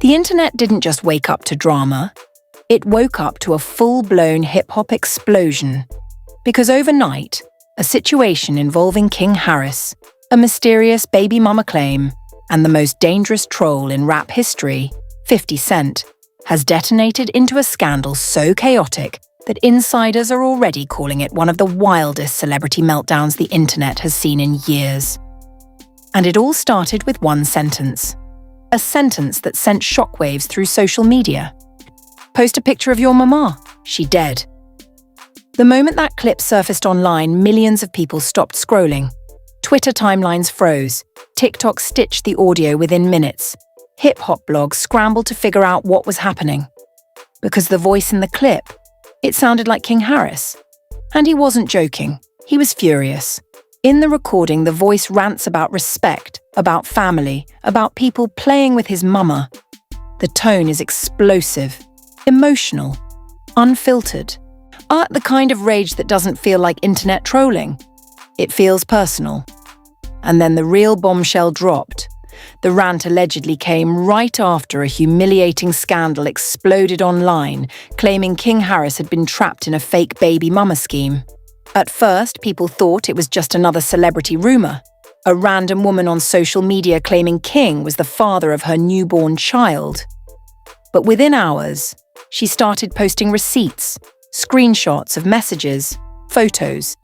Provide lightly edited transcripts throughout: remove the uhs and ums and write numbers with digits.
The internet didn't just wake up to drama, it woke up to a full-blown hip-hop explosion. Because overnight, a situation involving King Harris, a mysterious baby mama claim, and the most dangerous troll in rap history, 50 Cent, has detonated into a scandal so chaotic that insiders are already calling it one of the wildest celebrity meltdowns the internet has seen in years. And it all started with one sentence. A sentence that sent shockwaves through social media. "Post a picture of your mama, she dead." The moment that clip surfaced online, millions of people stopped scrolling. Twitter timelines froze, TikTok stitched the audio within minutes. Hip-hop blogs scrambled to figure out what was happening. Because the voice in the clip, it sounded like King Harris. And he wasn't joking, he was furious. In the recording, the voice rants about respect, about family, about people playing with his mama. The tone is explosive, emotional, unfiltered. The kind of rage that doesn't feel like internet trolling. It feels personal. And then the real bombshell dropped. The rant allegedly came right after a humiliating scandal exploded online, claiming King Harris had been trapped in a fake baby mama scheme. At first, people thought it was just another celebrity rumor, a random woman on social media claiming King was the father of her newborn child. But within hours, she started posting receipts, screenshots of messages, photos,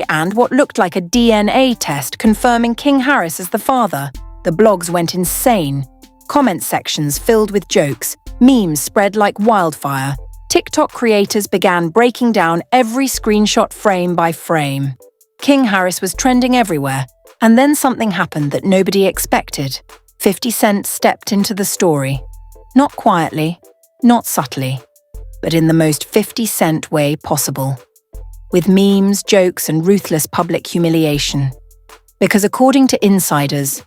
and what looked like a DNA test confirming King Harris as the father. The blogs went insane. Comment sections filled with jokes, memes spread like wildfire. TikTok creators began breaking down every screenshot frame by frame. King Harris was trending everywhere, and then something happened that nobody expected. 50 Cent stepped into the story. Not quietly, not subtly, but in the most 50 Cent way possible. With memes, jokes, and ruthless public humiliation. Because according to insiders,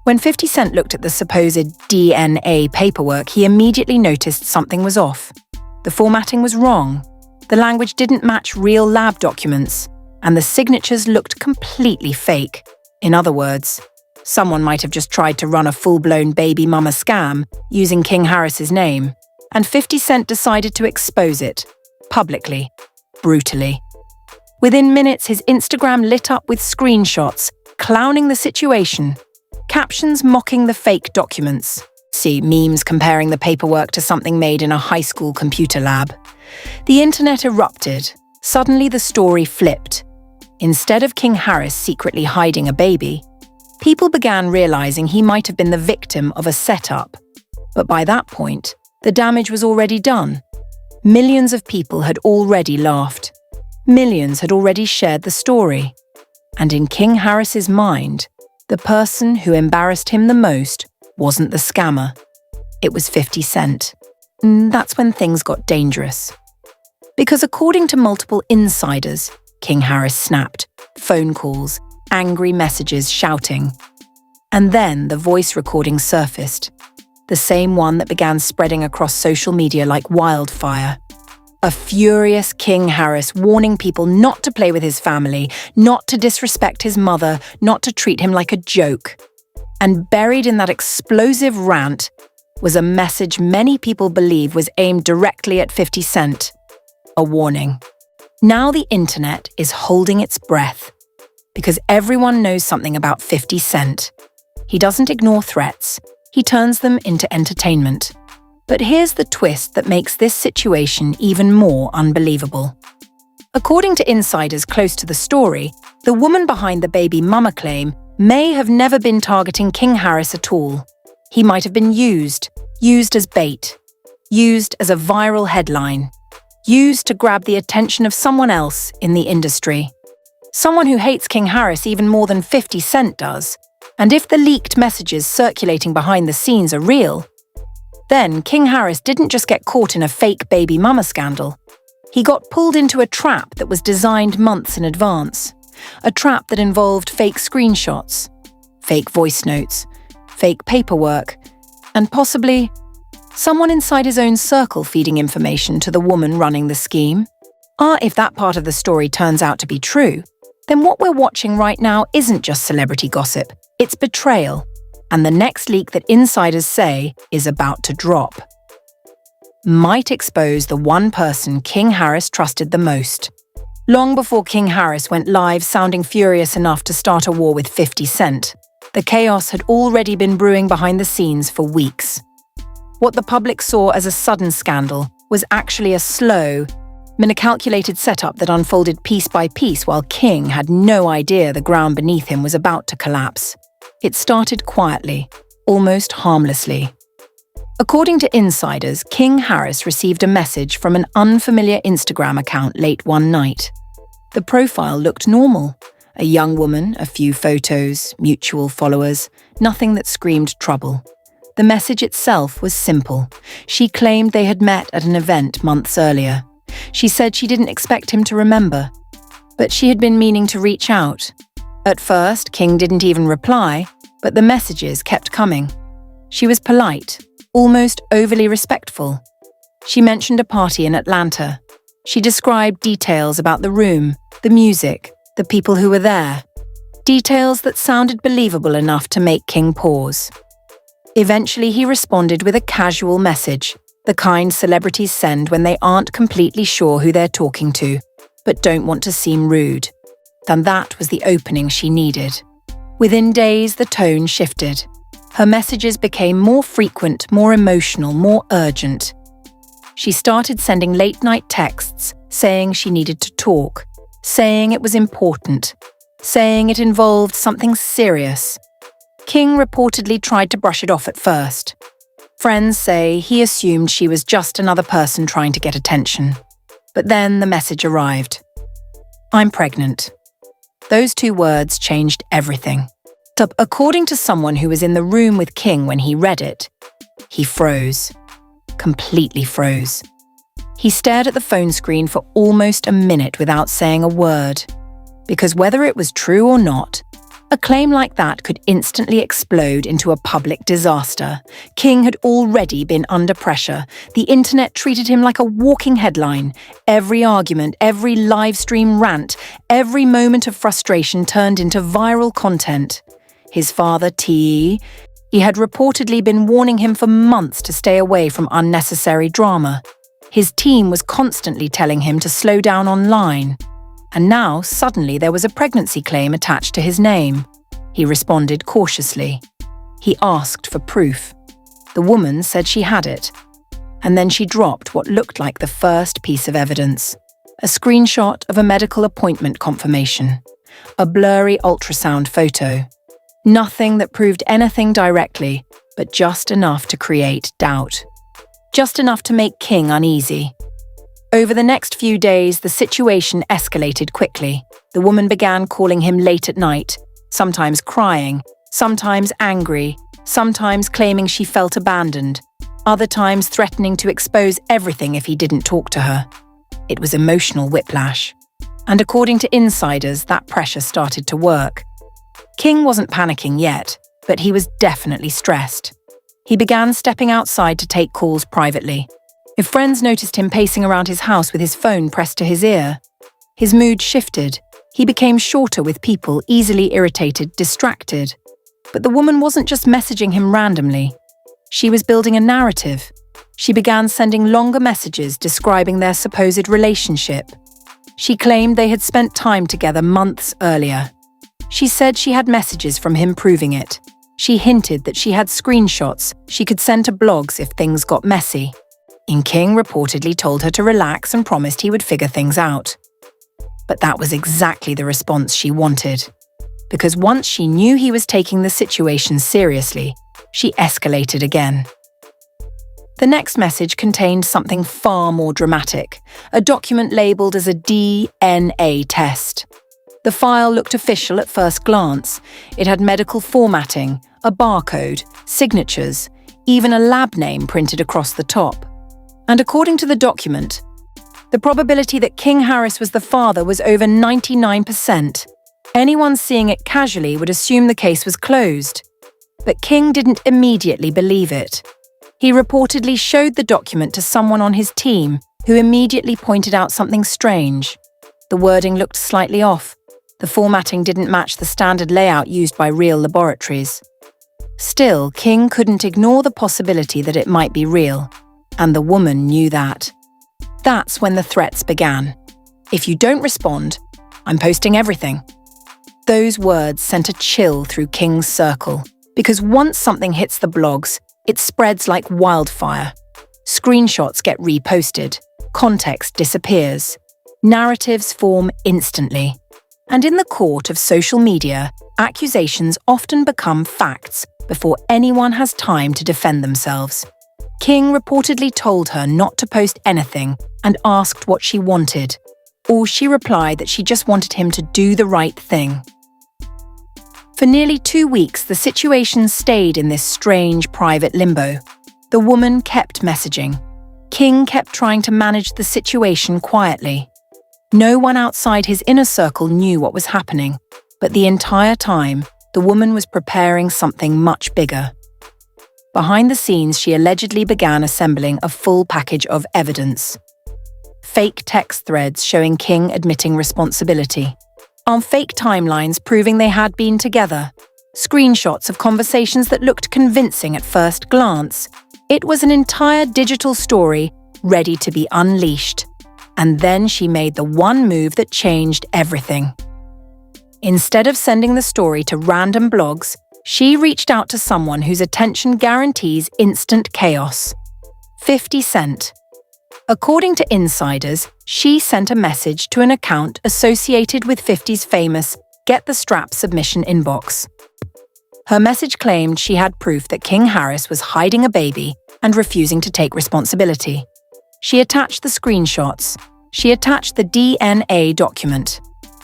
when 50 Cent looked at the supposed DNA paperwork, he immediately noticed something was off. The formatting was wrong, the language didn't match real lab documents, and the signatures looked completely fake. In other words, someone might have just tried to run a full-blown baby mama scam using King Harris's name, and 50 Cent decided to expose it, publicly, brutally. Within minutes, his Instagram lit up with screenshots, clowning the situation, captions mocking the fake documents. See memes comparing the paperwork to something made in a high school computer lab. The internet erupted. Suddenly the story flipped. Instead of King Harris secretly hiding a baby, people began realizing he might have been the victim of a setup. But by that point, the damage was already done. Millions of people had already laughed. Millions had already shared the story. And in King Harris's mind, the person who embarrassed him the most wasn't the scammer. It was 50 Cent. That's when things got dangerous. Because according to multiple insiders, King Harris snapped, phone calls, angry messages shouting. And then the voice recording surfaced, the same one that began spreading across social media like wildfire. A furious King Harris warning people not to play with his family, not to disrespect his mother, not to treat him like a joke. And buried in that explosive rant was a message many people believe was aimed directly at 50 Cent. A warning. Now the internet is holding its breath. Because everyone knows something about 50 Cent. He doesn't ignore threats. He turns them into entertainment. But here's the twist that makes this situation even more unbelievable. According to insiders close to the story, the woman behind the baby mama claim may have never been targeting King Harris at all. He might have been used as bait, used as a viral headline, used to grab the attention of someone else in the industry. Someone who hates King Harris even more than 50 Cent does. And if the leaked messages circulating behind the scenes are real, then King Harris didn't just get caught in a fake baby mama scandal. He got pulled into a trap that was designed months in advance. A trap that involved fake screenshots, fake voice notes, fake paperwork, and possibly someone inside his own circle feeding information to the woman running the scheme. If that part of the story turns out to be true, then what we're watching right now isn't just celebrity gossip, it's betrayal. and the next leak that insiders say is about to drop might expose the one person King Harris trusted the most. Long before King Harris went live sounding furious enough to start a war with 50 Cent, the chaos had already been brewing behind the scenes for weeks. What the public saw as a sudden scandal was actually a slow, calculated setup that unfolded piece by piece while King had no idea the ground beneath him was about to collapse. It started quietly, almost harmlessly. According to insiders, King Harris received a message from an unfamiliar Instagram account late one night. The profile looked normal. A young woman, a few photos, mutual followers, nothing that screamed trouble. The message itself was simple. She claimed they had met at an event months earlier. She said she didn't expect him to remember, but she had been meaning to reach out. At first, King didn't even reply, but the messages kept coming. She was polite, almost overly respectful. She mentioned a party in Atlanta. She described details about the room, the music, the people who were there. Details that sounded believable enough to make King pause. Eventually, he responded with a casual message, the kind celebrities send when they aren't completely sure who they're talking to, but don't want to seem rude. And that was the opening she needed. Within days, the tone shifted. Her messages became more frequent, more emotional, more urgent. She started sending late-night texts, saying she needed to talk, saying it was important, saying it involved something serious. King reportedly tried to brush it off at first. Friends say he assumed she was just another person trying to get attention. But then the message arrived. "I'm pregnant." Those two words changed everything. According to someone who was in the room with King when he read it, he froze. Completely froze. He stared at the phone screen for almost a minute without saying a word. Because whether it was true or not, a claim like that could instantly explode into a public disaster. King had already been under pressure. The internet treated him like a walking headline. Every argument, every live stream rant, every moment of frustration turned into viral content. His father, T.E., he had reportedly been warning him for months to stay away from unnecessary drama. His team was constantly telling him to slow down online. And now, suddenly, there was a pregnancy claim attached to his name. He responded cautiously. He asked for proof. The woman said she had it. And then she dropped what looked like the first piece of evidence. A screenshot of a medical appointment confirmation. A blurry ultrasound photo. Nothing that proved anything directly, but just enough to create doubt. Just enough to make King uneasy. Over the next few days, the situation escalated quickly. The woman began calling him late at night, sometimes crying, sometimes angry, sometimes claiming she felt abandoned, other times threatening to expose everything if he didn't talk to her. It was emotional whiplash. And according to insiders, that pressure started to work. King wasn't panicking yet, but he was definitely stressed. He began stepping outside to take calls privately. If friends noticed him pacing around his house with his phone pressed to his ear, his mood shifted. He became shorter with people, easily irritated, distracted. But the woman wasn't just messaging him randomly. She was building a narrative. She began sending longer messages describing their supposed relationship. She claimed they had spent time together months earlier. She said she had messages from him proving it. She hinted that she had screenshots she could send to blogs if things got messy. King reportedly told her to relax and promised he would figure things out. But that was exactly the response she wanted. Because once she knew he was taking the situation seriously, she escalated again. The next message contained something far more dramatic, a document labeled as a DNA test. The file looked official at first glance. It had medical formatting, a barcode, signatures, even a lab name printed across the top. And according to the document, the probability that King Harris was the father was over 99%. Anyone seeing it casually would assume the case was closed. But King didn't immediately believe it. He reportedly showed the document to someone on his team, who immediately pointed out something strange. The wording looked slightly off. The formatting didn't match the standard layout used by real laboratories. Still, King couldn't ignore the possibility that it might be real, and the woman knew that. That's when the threats began. "If you don't respond, I'm posting everything." Those words sent a chill through King's circle, because once something hits the blogs, it spreads like wildfire. Screenshots get reposted, context disappears, narratives form instantly. And in the court of social media, accusations often become facts before anyone has time to defend themselves. King reportedly told her not to post anything and asked what she wanted, or she replied that she just wanted him to do the right thing. For nearly 2 weeks, the situation stayed in this strange private limbo. The woman kept messaging. King kept trying to manage the situation quietly. No one outside his inner circle knew what was happening, but the entire time, the woman was preparing something much bigger. Behind the scenes, she allegedly began assembling a full package of evidence. Fake text threads showing King admitting responsibility. On fake timelines proving they had been together. Screenshots of conversations that looked convincing at first glance. It was an entire digital story ready to be unleashed. And then she made the one move that changed everything. Instead of sending the story to random blogs, she reached out to someone whose attention guarantees instant chaos. 50 Cent. According to insiders, she sent a message to an account associated with 50's famous Get the Strap submission inbox. Her message claimed she had proof that King Harris was hiding a baby and refusing to take responsibility. She attached the screenshots. She attached the DNA document.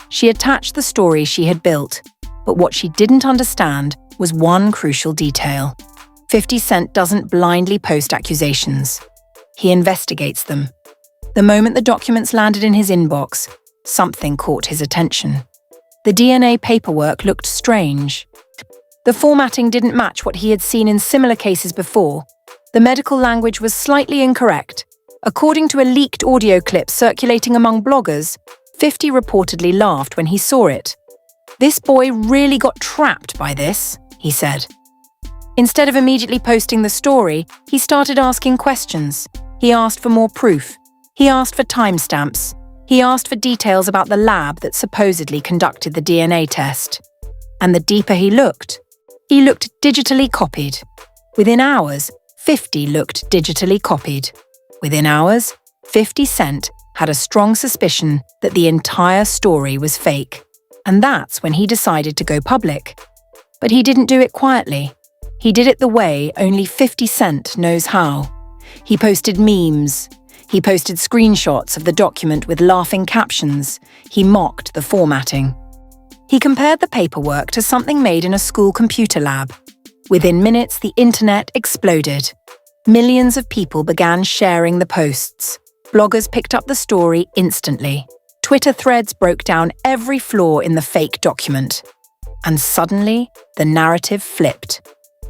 She attached the story she had built. But what she didn't understand was one crucial detail. 50 Cent doesn't blindly post accusations. He investigates them. The moment the documents landed in his inbox, something caught his attention. The DNA paperwork looked strange. The formatting didn't match what he had seen in similar cases before. The medical language was slightly incorrect. According to a leaked audio clip circulating among bloggers, 50 reportedly laughed when he saw it. "This boy really got trapped by this," he said. Instead of immediately posting the story, he started asking questions. He asked for more proof. He asked for timestamps. He asked for details about the lab that supposedly conducted the DNA test. And the deeper he looked digitally copied. Within hours, 50 looked digitally copied. Within hours, 50 Cent had a strong suspicion that the entire story was fake. And that's when he decided to go public. But he didn't do it quietly. He did it the way only 50 Cent knows how. He posted memes. He posted screenshots of the document with laughing captions. He mocked the formatting. He compared the paperwork to something made in a school computer lab. Within minutes, the internet exploded. Millions of people began sharing the posts. Bloggers picked up the story instantly. Twitter threads broke down every flaw in the fake document. And suddenly, the narrative flipped.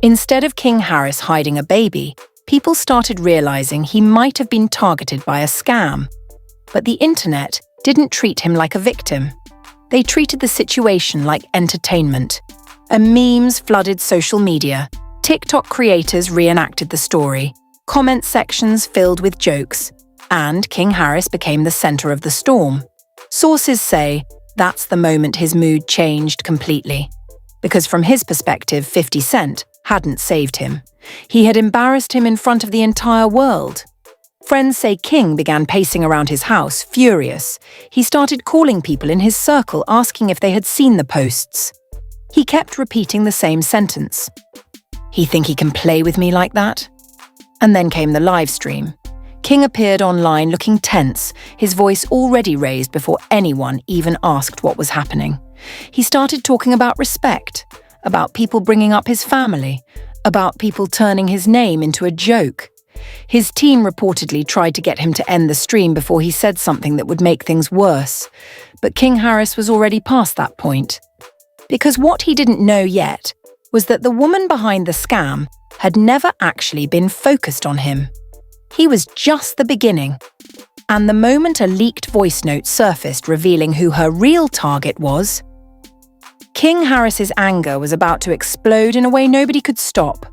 Instead of King Harris hiding a baby, people started realizing he might have been targeted by a scam. But the internet didn't treat him like a victim. They treated the situation like entertainment. Memes flooded social media. TikTok creators reenacted the story. Comment sections filled with jokes. And King Harris became the center of the storm. Sources say that's the moment his mood changed completely. Because from his perspective, 50 Cent hadn't saved him. He had embarrassed him in front of the entire world. Friends say King began pacing around his house, furious. He started calling people in his circle, asking if they had seen the posts. He kept repeating the same sentence. "He think he can play with me like that?" And then came the live stream. King appeared online looking tense, his voice already raised before anyone even asked what was happening. He started talking about respect, about people bringing up his family, about people turning his name into a joke. His team reportedly tried to get him to end the stream before he said something that would make things worse. But King Harris was already past that point. Because what he didn't know yet was that the woman behind the scam had never actually been focused on him. He was just the beginning. And the moment a leaked voice note surfaced revealing who her real target was, King Harris's anger was about to explode in a way nobody could stop.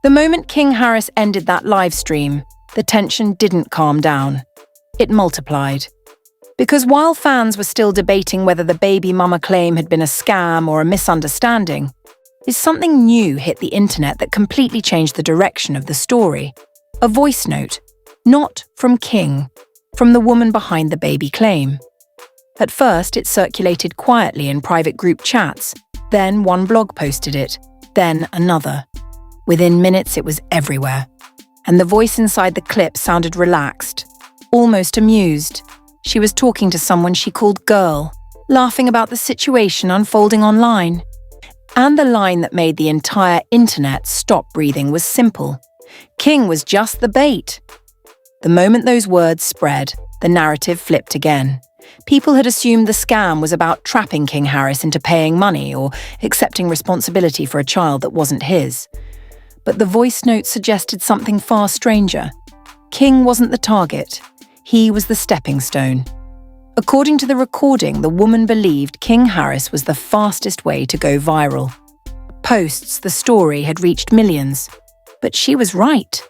The moment King Harris ended that live stream, the tension didn't calm down. It multiplied. Because while fans were still debating whether the baby mama claim had been a scam or a misunderstanding, something new hit the internet that completely changed the direction of the story. A voice note, not from King, from the woman behind the baby claim. At first, it circulated quietly in private group chats, then one blog posted it, then another. Within minutes, it was everywhere. And the voice inside the clip sounded relaxed, almost amused. She was talking to someone she called Girl, laughing about the situation unfolding online. And the line that made the entire internet stop breathing was simple. King was just the bait. The moment those words spread, the narrative flipped again. People had assumed the scam was about trapping King Harris into paying money or accepting responsibility for a child that wasn't his. But the voice note suggested something far stranger. King wasn't the target. He was the stepping stone. According to the recording, the woman believed King Harris was the fastest way to go viral. Posts, the story had reached millions. But she was right.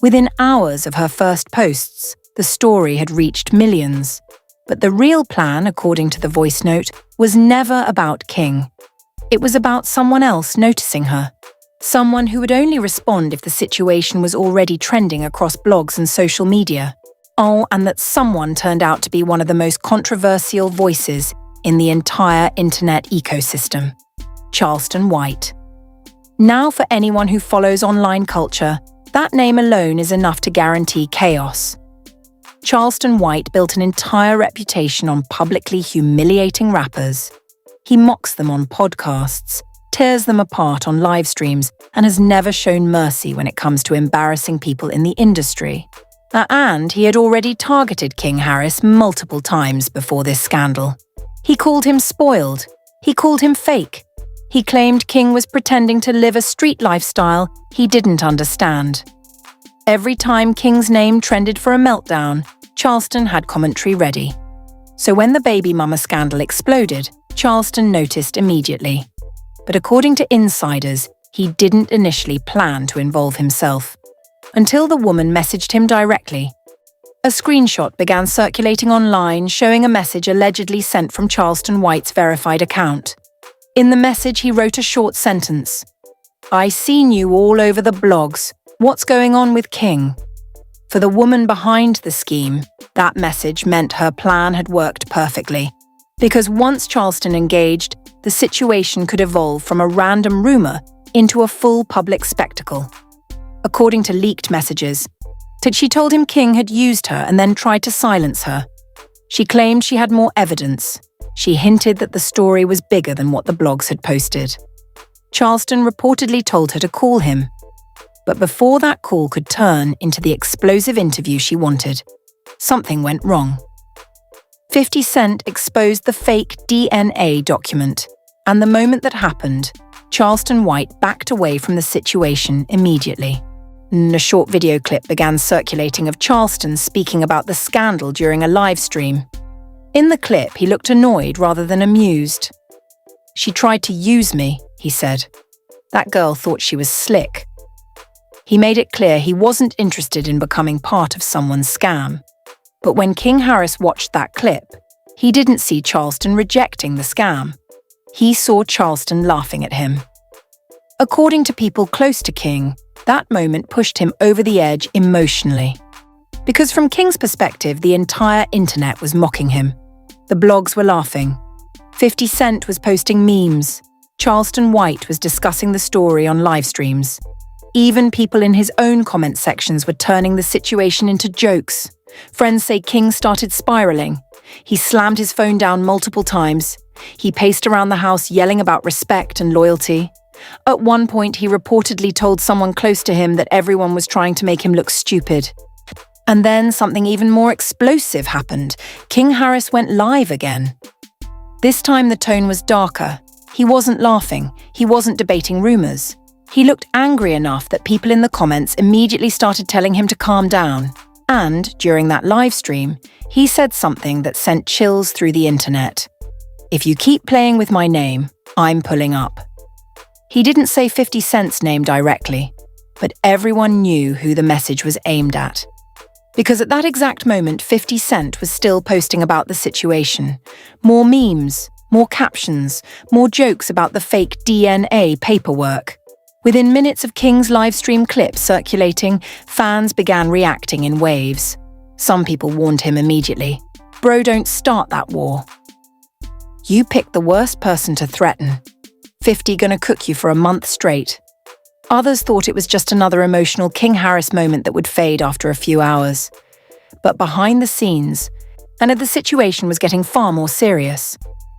Within hours of her first posts, the story had reached millions. But the real plan, according to the voice note, was never about King. It was about someone else noticing her. Someone who would only respond if the situation was already trending across blogs and social media. Oh, and that someone turned out to be one of the most controversial voices in the entire internet ecosystem. Charleston White. Now, for anyone who follows online culture, that name alone is enough to guarantee chaos. Charleston White built an entire reputation on publicly humiliating rappers. He mocks them on podcasts, tears them apart on live streams, and has never shown mercy when it comes to embarrassing people in the industry. And he had already targeted King Harris multiple times before this scandal. He called him spoiled. He called him fake. He claimed King was pretending to live a street lifestyle he didn't understand. Every time King's name trended for a meltdown, Charleston had commentary ready. So when the baby mama scandal exploded, Charleston noticed immediately. But according to insiders, he didn't initially plan to involve himself. Until the woman messaged him directly. A screenshot began circulating online showing a message allegedly sent from Charleston White's verified account. In the message, he wrote a short sentence. "I seen you all over the blogs. What's going on with King?" For the woman behind the scheme, that message meant her plan had worked perfectly. Because once Charleston engaged, the situation could evolve from a random rumor into a full public spectacle. According to leaked messages, she told him King had used her and then tried to silence her. She claimed she had more evidence. She hinted that the story was bigger than what the blogs had posted. Charleston reportedly told her to call him. But before that call could turn into the explosive interview she wanted, something went wrong. 50 Cent exposed the fake DNA document, and the moment that happened, Charleston White backed away from the situation immediately. A short video clip began circulating of Charleston speaking about the scandal during a live stream. In the clip, he looked annoyed rather than amused. "She tried to use me," he said. That girl thought she was slick. He made it clear he wasn't interested in becoming part of someone's scam. But when King Harris watched that clip, he didn't see Charleston rejecting the scam. He saw Charleston laughing at him. According to people close to King, that moment pushed him over the edge emotionally. Because from King's perspective, the entire internet was mocking him. The blogs were laughing. 50 Cent was posting memes. Charleston White was discussing the story on live streams. Even people in his own comment sections were turning the situation into jokes. Friends say King started spiraling. He slammed his phone down multiple times. He paced around the house yelling about respect and loyalty. At one point, he reportedly told someone close to him that everyone was trying to make him look stupid. And then something even more explosive happened. King Harris went live again. This time the tone was darker. He wasn't laughing. He wasn't debating rumors. He looked angry enough that people in the comments immediately started telling him to calm down. And during that live stream, he said something that sent chills through the internet. "If you keep playing with my name, I'm pulling up. He didn't say 50 Cent's name directly, but everyone knew who the message was aimed at. Because at that exact moment, 50 Cent was still posting about the situation. More memes, more captions, more jokes about the fake DNA paperwork. Within minutes of King's livestream clip circulating, fans began reacting in waves. Some people warned him immediately. Bro, don't start that war. You picked the worst person to threaten. 50 gonna cook you for a month straight. Others thought it was just another emotional King Harris moment that would fade after a few hours. But behind the scenes, the situation was getting far more serious.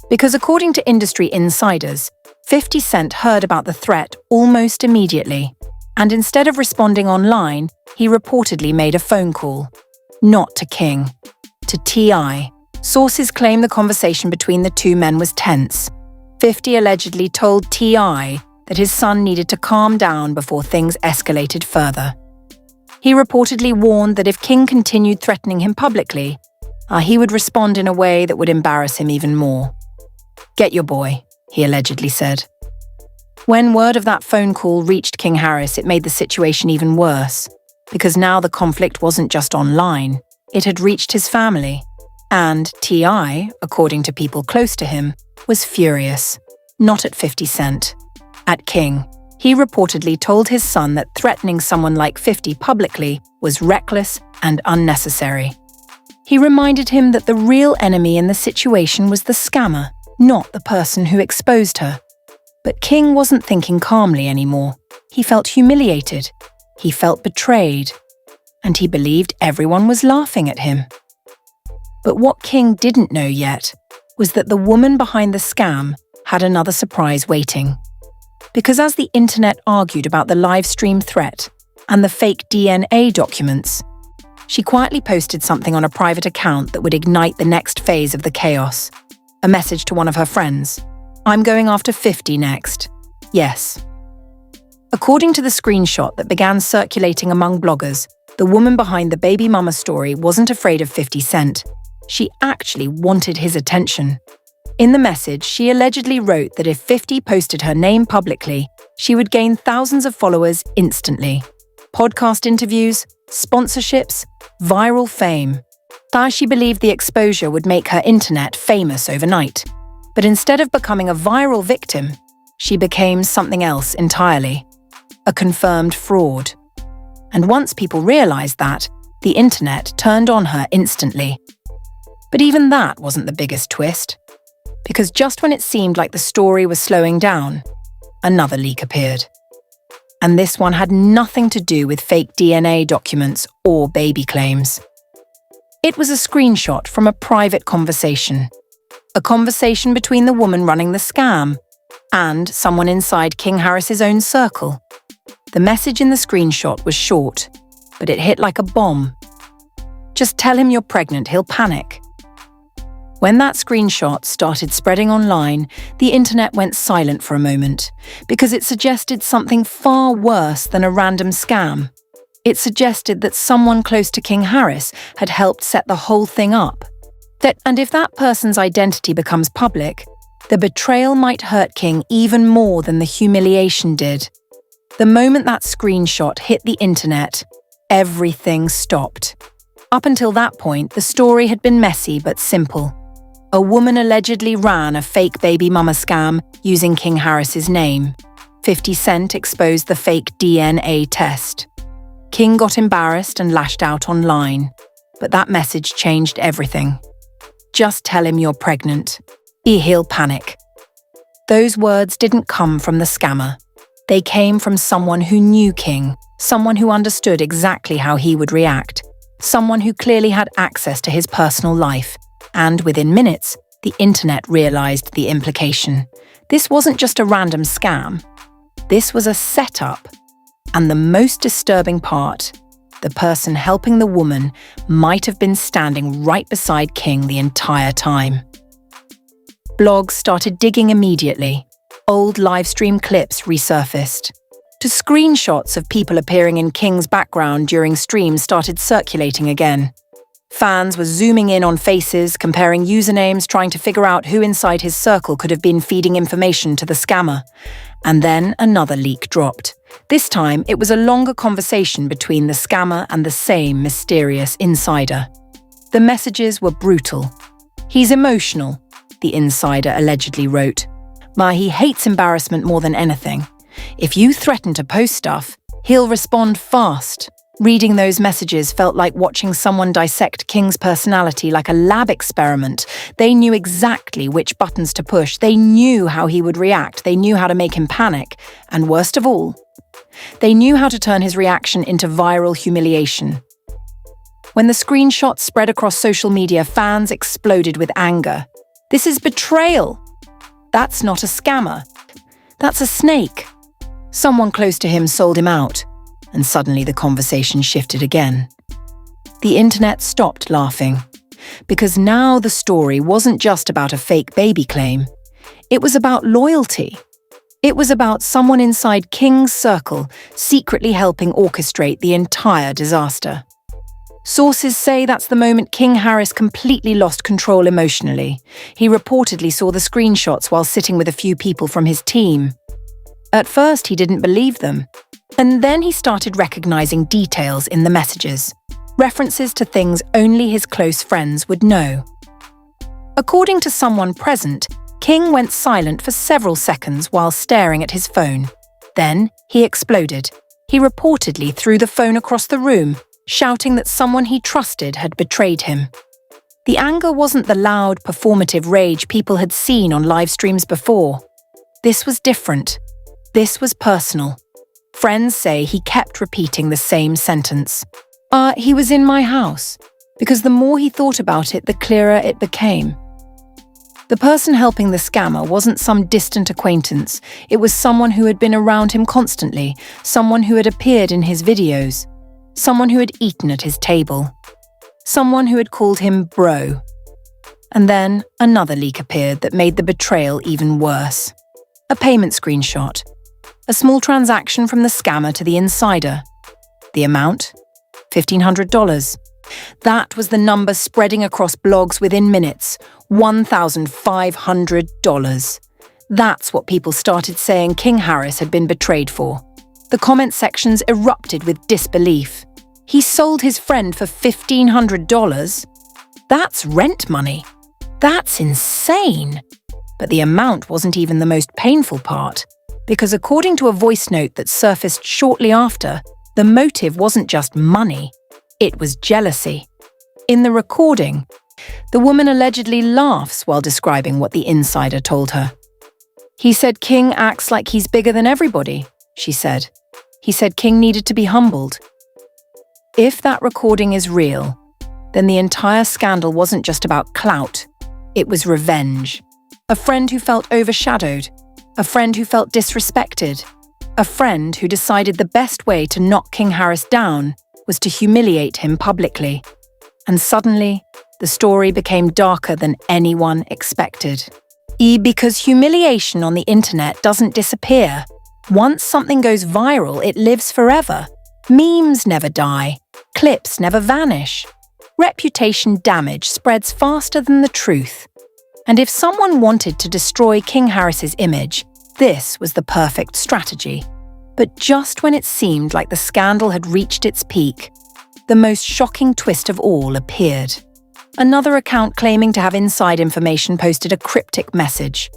Because according to industry insiders, 50 Cent heard about the threat almost immediately. And instead of responding online, he reportedly made a phone call. Not to King, to T.I. Sources claim the conversation between the two men was tense. 50 allegedly told T.I. that his son needed to calm down before things escalated further. He reportedly warned that if King continued threatening him publicly, he would respond in a way that would embarrass him even more. Get your boy, he allegedly said. When word of that phone call reached King Harris, it made the situation even worse, because now the conflict wasn't just online, it had reached his family. And T.I., according to people close to him, was furious, not at 50 Cent. At King, he reportedly told his son that threatening someone like 50 publicly was reckless and unnecessary. He reminded him that the real enemy in the situation was the scammer, not the person who exposed her. But King wasn't thinking calmly anymore. He felt humiliated. He felt betrayed. And he believed everyone was laughing at him. But what King didn't know yet was that the woman behind the scam had another surprise waiting. Because as the internet argued about the live stream threat and the fake DNA documents, she quietly posted something on a private account that would ignite the next phase of the chaos. A message to one of her friends. I'm going after 50 next. Yes. According to the screenshot that began circulating among bloggers, the woman behind the baby mama story wasn't afraid of 50 Cent. She actually wanted his attention. In the message, she allegedly wrote that if 50 posted her name publicly, she would gain thousands of followers instantly. Podcast interviews, sponsorships, viral fame. She believed the exposure would make her internet famous overnight. But instead of becoming a viral victim, she became something else entirely. A confirmed fraud. And once people realized that, the internet turned on her instantly. But even that wasn't the biggest twist. Because just when it seemed like the story was slowing down, another leak appeared. And this one had nothing to do with fake DNA documents or baby claims. It was a screenshot from a private conversation. A conversation between the woman running the scam and someone inside King Harris's own circle. The message in the screenshot was short, but it hit like a bomb. Just tell him you're pregnant, he'll panic. When that screenshot started spreading online, the internet went silent for a moment because it suggested something far worse than a random scam. It suggested that someone close to King Harris had helped set the whole thing up. And if that person's identity becomes public, the betrayal might hurt King even more than the humiliation did. The moment that screenshot hit the internet, everything stopped. Up until that point, the story had been messy but simple. A woman allegedly ran a fake baby mama scam using King Harris's name. 50 Cent exposed the fake DNA test. King got embarrassed and lashed out online, but that message changed everything. Just tell him you're pregnant. He'll panic. Those words didn't come from the scammer. They came from someone who knew King, someone who understood exactly how he would react, someone who clearly had access to his personal life. And within minutes, the internet realized the implication. This wasn't just a random scam. This was a setup. And the most disturbing part, the person helping the woman might have been standing right beside King the entire time. Blogs started digging immediately. Old livestream clips resurfaced. To screenshots of people appearing in King's background during streams started circulating again. Fans were zooming in on faces, comparing usernames, trying to figure out who inside his circle could have been feeding information to the scammer. And then another leak dropped. This time, it was a longer conversation between the scammer and the same mysterious insider. The messages were brutal. "He's emotional," the insider allegedly wrote. "He hates embarrassment more than anything. If you threaten to post stuff, he'll respond fast." Reading those messages felt like watching someone dissect King's personality like a lab experiment. They knew exactly which buttons to push. They knew how he would react. They knew how to make him panic. And worst of all, they knew how to turn his reaction into viral humiliation. When the screenshots spread across social media, fans exploded with anger. "This is betrayal. That's not a scammer. That's a snake. Someone close to him sold him out." And suddenly the conversation shifted again. The internet stopped laughing, because now the story wasn't just about a fake baby claim. It was about loyalty. It was about someone inside King's circle secretly helping orchestrate the entire disaster. Sources say that's the moment King Harris completely lost control emotionally. He reportedly saw the screenshots while sitting with a few people from his team. At first, he didn't believe them. And then he started recognizing details in the messages, references to things only his close friends would know. According to someone present, King went silent for several seconds while staring at his phone. Then he exploded. He reportedly threw the phone across the room, shouting that someone he trusted had betrayed him. The anger wasn't the loud, performative rage people had seen on live streams before. This was different. This was personal. Friends say he kept repeating the same sentence. He was in my house," because the more he thought about it, the clearer it became. The person helping the scammer wasn't some distant acquaintance. It was someone who had been around him constantly, someone who had appeared in his videos, someone who had eaten at his table, someone who had called him bro. And then another leak appeared that made the betrayal even worse. A payment screenshot. A small transaction from the scammer to the insider. The amount? $1,500. That was the number spreading across blogs within minutes. $1,500. That's what people started saying King Harris had been betrayed for. The comment sections erupted with disbelief. He sold his friend for $1,500? That's rent money. That's insane. But the amount wasn't even the most painful part. Because according to a voice note that surfaced shortly after, the motive wasn't just money, it was jealousy. In the recording, the woman allegedly laughs while describing what the insider told her. "He said King acts like he's bigger than everybody," she said. "He said King needed to be humbled." If that recording is real, then the entire scandal wasn't just about clout, it was revenge. A friend who felt overshadowed. A friend who felt disrespected. A friend who decided the best way to knock King Harris down was to humiliate him publicly. And suddenly, the story became darker than anyone expected. Because humiliation on the internet doesn't disappear. Once something goes viral, it lives forever. Memes never die. Clips never vanish. Reputation damage spreads faster than the truth. And if someone wanted to destroy King Harris's image, this was the perfect strategy. But just when it seemed like the scandal had reached its peak, the most shocking twist of all appeared. Another account claiming to have inside information posted a cryptic message.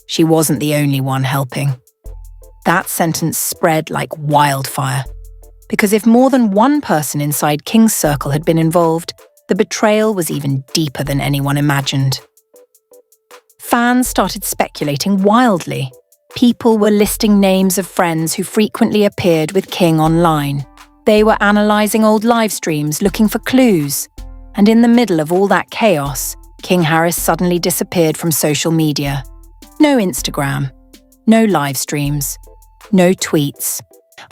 She wasn't the only one helping. That sentence spread like wildfire. Because if more than one person inside King's circle had been involved, the betrayal was even deeper than anyone imagined. Fans started speculating wildly. People were listing names of friends who frequently appeared with King online. They were analysing old live streams, looking for clues. And in the middle of all that chaos, King Harris suddenly disappeared from social media. No Instagram, no live streams, no tweets.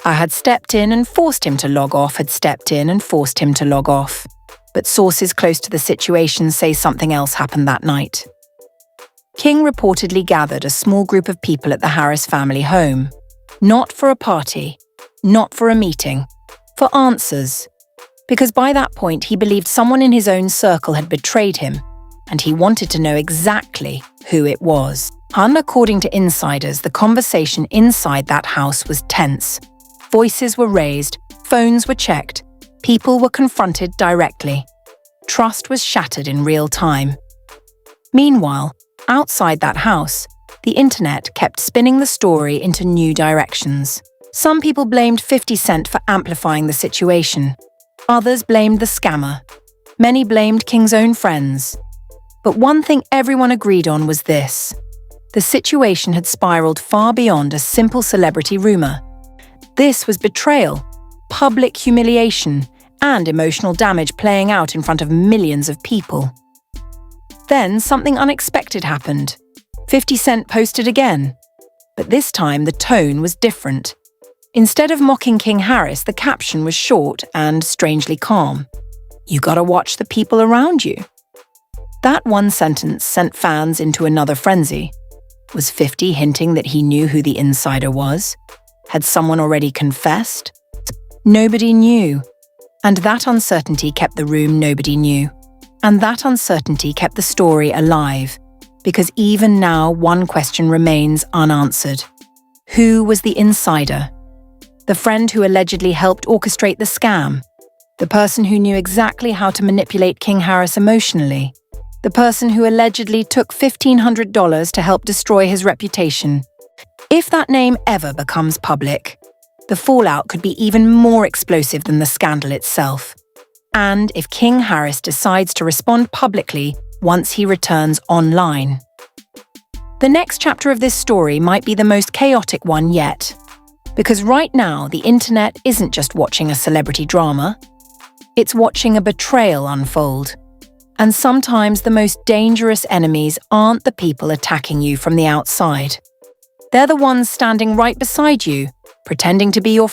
I had stepped in and forced him to log off, had stepped in and forced him to log off. But sources close to the situation say something else happened that night. King reportedly gathered a small group of people at the Harris family home. Not for a party, not for a meeting, for answers. because by that point he believed someone in his own circle had betrayed him, and he wanted to know exactly who it was. And according to insiders, the conversation inside that house was tense. Voices were raised, phones were checked, people were confronted directly. Trust was shattered in real time. Meanwhile, outside that house, the internet kept spinning the story into new directions. Some people blamed 50 Cent for amplifying the situation. Others blamed the scammer. Many blamed King's own friends. But one thing everyone agreed on was this: the situation had spiraled far beyond a simple celebrity rumor. This was betrayal, public humiliation, and emotional damage playing out in front of millions of people. Then something unexpected happened. 50 Cent posted again. But this time the tone was different. Instead of mocking King Harris, the caption was short and strangely calm. "You gotta watch the people around you." That one sentence sent fans into another frenzy. Was 50 hinting that he knew who the insider was? Had someone already confessed? Nobody knew. And that uncertainty kept the room nobody knew. And that uncertainty kept the story alive. Because even now, one question remains unanswered. Who was the insider? The friend who allegedly helped orchestrate the scam? The person who knew exactly how to manipulate King Harris emotionally? The person who allegedly took $1,500 to help destroy his reputation? If that name ever becomes public, the fallout could be even more explosive than the scandal itself. And if King Harris decides to respond publicly once he returns online. The next chapter of this story might be the most chaotic one yet. Because right now, the internet isn't just watching a celebrity drama. It's watching a betrayal unfold. And sometimes the most dangerous enemies aren't the people attacking you from the outside. They're the ones standing right beside you, pretending to be your